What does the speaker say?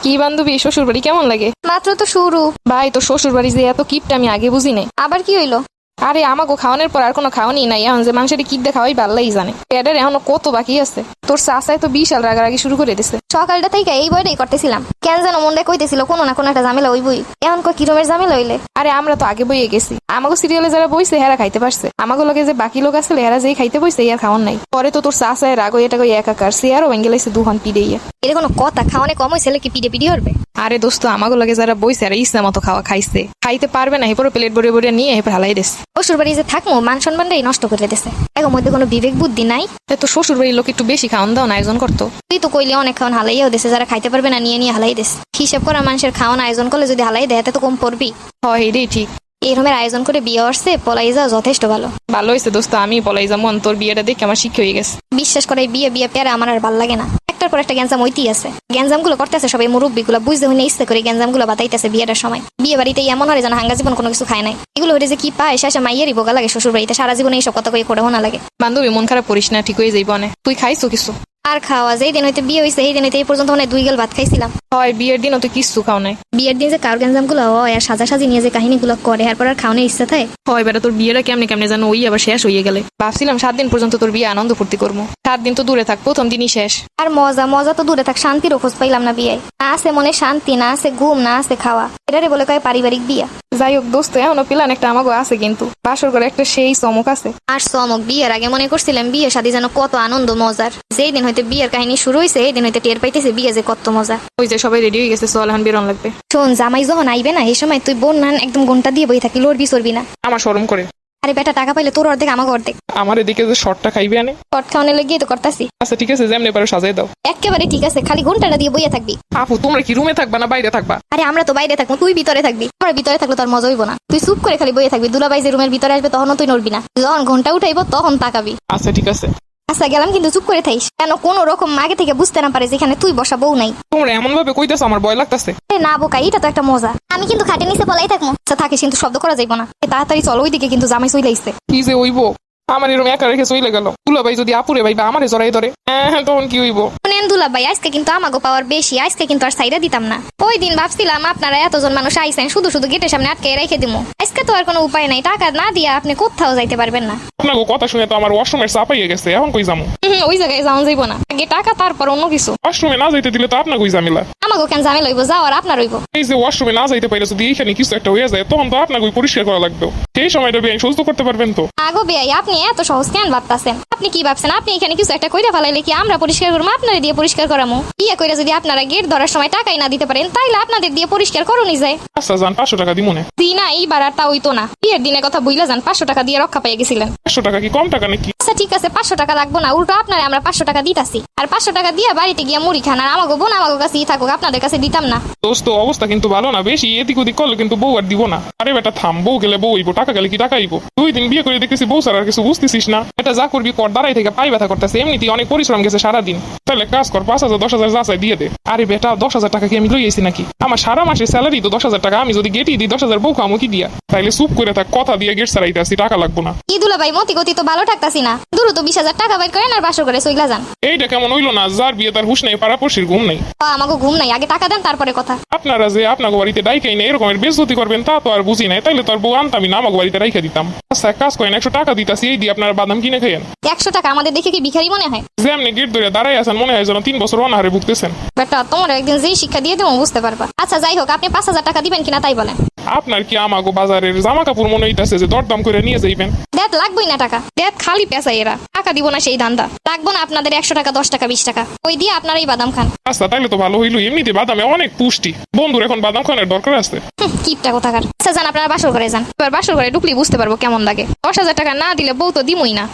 কি বান্ধবী, শ্বশুর বাড়ি কেমন লাগে? মাত্র তো শুরু। ভাই, তোর শ্বশুর বাড়ি যে এত কিপটা আমি আগে বুঝি নাই। আবার কি হইলো? আরে আমাকে খাওয়ানোর পর আর কোনো খাওয়ানি নাই, এখন যে মানুষের কিপ দেখাওয়াই ভাল্লাই জানে। এটার এখনো কত বাকি আছে। তোর চাচাই তো বিশাল রাগারাগি শুরু করে দিছে। সকালটা থেকে এই বইটাই করতেছিলাম, কেন যেন মনটা কইতেছিল কোনো না কোনো একটা ঝামেলা ওই বই। এখন কি রকমের ঝামেলা হইলে? আরে আমরা তো আগে বইয়ে গেছি, আমাকে সিরিয়ালে যারা বইছে হেরা খাইতে পারছে, আমাকে লোকে যে বাকি লোক আছে হেরা যেই খাইতে বইছে আর খাওয়ান নাই। পরে তো তোর চাচাই রাগো এটা কই একাকার চেয়ারও ভেঙে লাইছে দুহান পিড়েইয়া। এটা কোনো কথা? খাওয়ানে কম হয়েছে কি পিড়ে পিড়ি হবে? আরে দোস্ত, আমাকে লোকে যারা বইছে আর ইচ্ছা মতো খাওয়া খাইছে, খাইতে পারবে না এরপর প্লেট ভরে ভরে নিয়ে এরপর হালাই দিস। শ্বশুর বাড়ি যে থাকবো মান সম্মানটাই নষ্ট করে দিছে। এখন মধ্যে কোনো বিবেক বুদ্ধি নাই। তো শ্বশুর বাড়ির লোক একটু বেশি খাওয়ান দাও না, আয়োজন করতো। তুই তো কইলে অনেক খাওয়ান হালাইয়াও দিছে, যারা খাইতে পারবে না নিয়ে নিয়ে হালাই দিস। হিসেব করা মানুষের খাওয়ান আয়োজন করলে যদি হালাই দেয় তো কম পড়বি। হয় এটাই ঠিক। এরকমের আয়োজন করে বিয়ে আসছে, পলাই যাওয়া যথেষ্ট ভালো। ভালো হয়েছে দোস্ত, আমি বলাই যেমন তোর বিয়েটা দেখে আমার শিক্ষা হয়ে গেছে। বিশ্বাস করে বিয়ে বিয়ে পেয়ারা আমার আর ভাল লাগে না। একটার পর একটা গ্যাঞ্জাম হইতেই আছে। গ্যাঞ্জাম গুলো করতেছে সবাই মুরব্বী গুলো, বুঝতে হইলে ইচ্ছে করে গ্যাঞ্জাম গুলো বাতাইতেছে বিয়েটার সময়। বিয়ে বাড়িতে এমন হয় যেন হাঙ্গা জীবন কোনো কিছু খায় নাই। এগুলো হয়ে যে কি পায় শেষে মাইয়েরই বোকা লাগে শ্বশুর বাড়িতে, সারা জীবনে এইসব কথা কয়ে করেও না লাগে। বান্ধবী, মন খারাপ করিস না, ঠিক হয়ে যাইব না। তুই খাইছো কিছু? আর খাওয়া যেই দিন হইতে বিয়ে হয়েছে এই দিন হইতে এই পর্যন্ত মানে 2 গেল ভাত খাইছিলাম। হয় বিয়ের দিনও তুই কিছু খাও নাই? বিয়ের দিন যে কার গ্যাঞ্জাম গুলো হয় আর সাজাসাজি নিয়ে যে কাহিনী গুলো করে এরপর আর খাওয়ানোর ইচ্ছা থাকে। হয় বেটা, তোর বিয়েটা কেমনে কেমনে যেন ওই আবার শেষ হয়ে গেলে। ভাবছিলাম 7 দিন পর্যন্ত তোর বিয়ে আনন্দ ফুর্তি করবো, 7 দিন তো দূরে থাক, প্রথম দিনই শেষ। আর মজা মজা তো দূরে থাক, শান্তিরও খোঁজ পাইলাম না বিয়ে। না আছে মনে শান্তি, না আছে ঘুম, না আছে খাওয়া। এটারে বলে কয় পারিবারিক বিয়া। যাই হোক দোস্ত, এখনো প্ল্যান একটা আমাকে আছে, কিন্তু বাসর করে একটা সেই চমক আছে। আর চমক? বিয়ের আগে মনে করছিলাম বিয়ে শাদী যেন কত আনন্দ মজার, যেই দিন হইতে বিয়ের কাহিনী শুরু হয়েছে এই দিন হইতে টের পাইতেছে বিয়ে যে কত মজা। ওই যে সবাই রেডি হয়ে গেছে, চল এখন বেরোন লাগবে। শোন, জামাই যখন আইবে না এই সময় তুই বোন নান একদম ঘন্টা দিয়ে বই থাকি, লড়বি চড়বি না। আমার শরম করে। আরে বেটা, টাকা পাইলে তোর অর্ধেক আমাকে অর্ধেক। আমার এদিকে যে শর্টটা খাইবে আনে। কট খাওয়ানো লেগে তো করতাছি। আচ্ছা ঠিক আছে, যেমনি পারো সাজাই দাও। একেবারে ঠিক আছে, খালি ঘন্টাটা দিয়ে বইয়া থাকবি। আপু, তোমরা কি রুমে থাকবা না বাইরে থাকবা? আরে আমরা তো বাইরে থাকবো, তুই ভিতরে থাকবি। আমরা ভিতরে থাকলে তোর মজা হইব না। তুই চুপ করে খালি বইয়া থাকবি, দুলাবাই যে রুমের ভিতরে আসবে তখনও তুই নড়বি না। যখন ঘন্টা উঠাইবো তখন তাকাবি। আচ্ছা ঠিক আছে। আচ্ছা গেলাম, কিন্তু চুপ করে থাইস, কেন কোনো রকম আগে থেকে বুঝতে না পারে যেখানে তুই বসা বউ নাই। তোমরা এমন ভাবে কইতেছো আমার ভয় লাগতেছে। না বোকা, এটা তো একটা মজা। আমি কিন্তু খাটে নিচে বলাই থাকবো। আচ্ছা থাকিস, কিন্তু শব্দ করা যাইব না। তাড়াতাড়ি চলো, ওইদিকে কিন্তু জামাই চলে আইছে। কি যে হইব, আমার এরকম একা রেখে চলে গেল। দুলাভাই যদি আপুরে ভাইবা আমারে জড়াই ধরে, হ্যাঁ তখন কি হইব? শুনেন দুলাভাই, আজকে কিন্তু আমাগো পাওয়ার বেশি, আজকে কিন্তু আর সাইডা দিতাম না। ওই দিন ভাবছিলাম আপনারা এতজন মানুষ আইছেন, শুধু শুধু গেটের সামনে আটকে রেখে দিমু। আজকে তো আর কোনো উপায় নাই, টাকা না দিয়া আপনি কোথাও যাইতে পারবেন না। আপনাকে কথা শুনে তো আমার ওয়াশরুমের চাপ হয়ে গেছে, এখন কই যাবো? ওই জায়গায় যাওয়া যাইব না, আগে টাকা তারপর অন্য কিছু। ওয়াশরুমে না যাইতে দিলে তো আপনার কই ঝামেলা? আমাগো কেন ঝামেলা হইব? যাও আর আপনার হইব। এই যে ওয়াশরুমে না যাইতে পাইলে যদি এইখানে কিছু একটা হয়ে যায় তখন তো আপনাকে পরিষ্কার করা লাগবে। সেই সময়টা বেআইন সহ্য করতে পারবেন তো? আগো বেআই, আপনি এত সহজ কেন ভাবতাছেন? আপনি কি ভাবছেন আপনি এখানে কিছু একটা কইরা ফেলাইলে কি আমরা পরিষ্কার করবো? আপনারা দিয়ে পরিষ্কার করামু? বিয়ে কইরা যদি আপনারা গেট ধরার সময় টাকাই না দিতে পারেন তাইলে আপনাদের দিয়ে পরিষ্কার করুনই যায়। আচ্ছা যান, 500 টাকা দিব না। না, এইবার আর তা হইতো না। বিয়ের দিনের কথা বুইলা যান, 500 টাকা দিয়ে রক্ষা পেয়ে গেছিলেন। 500 টাকা কি কম টাকা নাকি? আচ্ছা ঠিক আছে, 500 টাকা লাগবো না, উল্টো আপনারা আমরা 500 টাকা দিতাছি। আর 500 টাকা দিয়ে বাড়িতে গিয়ে মুড়ি খান, আর আমাগো বোন আমাগো কাছেই থাকুক, আপনাদের কাছে দিতাম না। দোস্ত, অবস্থা কিন্তু ভালো না, বেশি এদিক ওদিক করলে কিন্তু বউ আর দিব না। আরে বেটা থাম, বউ গেলে বউ হইব, টাকা গেলে কি টাকা হইব? 2 দিন বিয়ে করে দেখতেছি বউ ছাড়া আর কিছু বুঝতেছিস না। এটা যা করবি কর, দাঁড়াই থেকে পাই ব্যথা করতেছে, এমনিতেই অনেক পরিশ্রম গেছে সারাদিন। তাহলে কাজ কর, 5,000 10,000 যাচাই দিয়ে দে। আরে বেটা, 10,000 টাকা কি আমি লই আইছি নাকি? আমার সারা মাসের স্যালারি তো 10,000 টাকা, আমি যদি গেটই দিই 10,000 বউ খামো কি দিয়া? তাইলে চুপ করে থাক, কথা দিয়ে গেট ছাড়াইতে আসি, টাকা লাগবো না। কি দুলাভাই, মতি গতি তো ভালো থাকতাছি না, দ্রুত 20,000 টাকা বাইর করেন আর বাসর করে চইলা যান। এইটা কেমন হইলো না? যার বিয়ে তার হুশ নেই, পাড়াপড়শির ঘুম নেই। আমাগো ঘুম নাই, আগে টাকা দেন তারপরে কথা। আপনারা যে আপনাকে বাড়িতে ডাইকাই না এরকমের বেজতি করবেন তা তো আর বুঝি নাই, তাইলে তোর বউ আনতামই না, আমাকে বাড়িতে রাইখা দিতাম। আচ্ছা এক কাজ করেন, 100 টাকা দিতাছি, এই দিয়ে আপনারা বাদাম কিনে খাইয়েন। 100 টাকা আমাদের দেখে কি ভিখারি মনে হয়? যে আপনি গেট ধরে দাঁড়াই আছেন মনে হয় যেন 3 বছর অনাহারে ভুগতেছেন। বেটা, তোমার একদিন যেই শিক্ষা দিয়ে দেবো বুঝতে পারবা। আচ্ছা যাই হোক, আপনি 5,000 টাকা দিবেন কিনা তাই বলেন। আপনার কি আমাগো বাজারের জামা কাপড় মনে হইতাছে যে দরদাম করে নিয়ে যাইবেন? দেখ লাগবেই না টাকা, দেখ খালি পেঁচাই এরা, টাকা দিব না সেই ধান্দা। লাগবো না আপনাদের 100 টাকা 10 টাকা 20 টাকা, ওই দিয়ে আপনারাই বাদাম খান। আচ্ছা তাইলে তো ভালো হইলো, এমনিতে বাদামে অনেক পুষ্টি। বন্ধুর এখন বাদাম খাওয়ার দরকার আছে। কিপটা কোথাকার। আচ্ছা যান, আপনারা বাসর করে যান। এবার বাসর করে ঢুকলেই বুঝতে পারবো কেমন লাগে। 10,000 টাকা না দিলে বউ তো দিমই না।